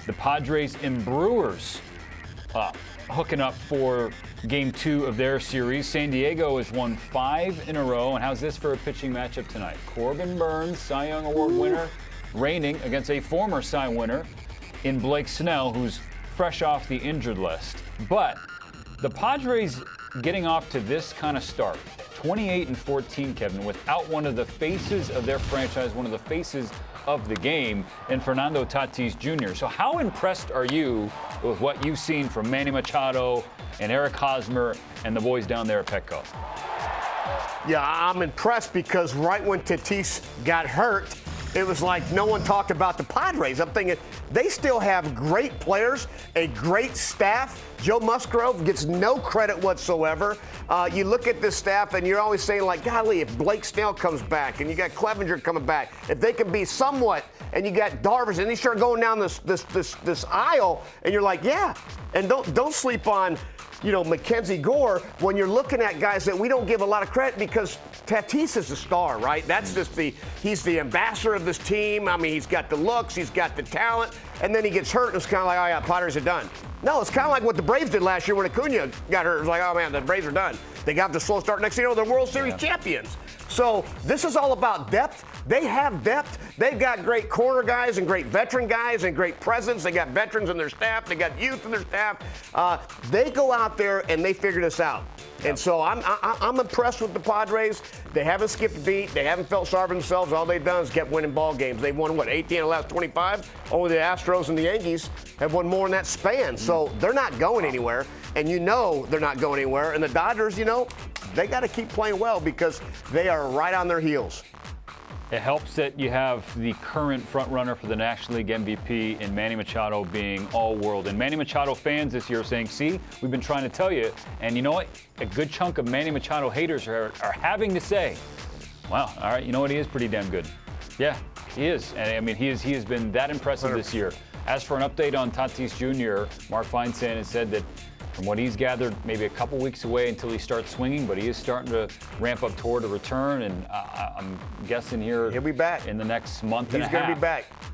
the Padres and Brewers hooking up for Game 2 of their series. San Diego has won 5 in a row. And how's this for a pitching matchup tonight? Corbin Burns, Cy Young Award winner, reigning against a former Cy winner in Blake Snell, who's fresh off the injured list. But the Padres getting off to this kind of start, 28-14, Kevin, without one of the faces of their franchise, one of the faces of the game, in Fernando Tatis Jr. So how impressed are you with what you've seen from Manny Machado and Eric Hosmer and the boys down there at Petco? Yeah, I'm impressed because right when Tatis got hurt, it was like no one talked about the Padres. I'm thinking they still have great players, a great staff. Joe Musgrove gets no credit whatsoever. You look at this staff and you're always saying, like, golly, if Blake Snell comes back and you got Clevenger coming back, if they can be somewhat, and you got Darvish, and you start going down this aisle, and you're like, yeah. And don't sleep on, Mackenzie Gore when you're looking at guys that we don't give a lot of credit because Tatis is the star, right? That's just he's the ambassador of this team. I mean, he's got the looks, he's got the talent, and then he gets hurt, and it's kind of like, oh yeah, Padres are done. No, it's kind of like what the Braves did last year when Acuna got hurt. It was like, oh man, the Braves are done. They got the slow start. Next thing you know, they're World Series champions. So this is all about depth. They have depth. They've got great corner guys and great veteran guys and great presence. They got veterans in their staff. They got youth in their staff. They go out there and they figure this out. And so I'm impressed with the Padres. They haven't skipped a beat. They haven't felt sorry for themselves. All they've done is kept winning ball games. They've won, 18 of the last 25? Only the Astros and the Yankees have won more in that span. So they're not going anywhere. And they're not going anywhere. And the Dodgers, they got to keep playing well because they are right on their heels. It helps that you have the current front runner for the National League MVP in Manny Machado being all-world. And Manny Machado fans this year are saying, see, we've been trying to tell you. And you know what? A good chunk of Manny Machado haters are having to say, wow, all right, you know what? He is pretty damn good. Yeah, he is. And I mean, he has been that impressive 100%. This year. As for an update on Tatis Jr., Mark Feinsand has said that from what he's gathered, maybe a couple weeks away until he starts swinging, but he is starting to ramp up toward a return, and I'm guessing here he'll be back in the next month and a half. He's going to be back.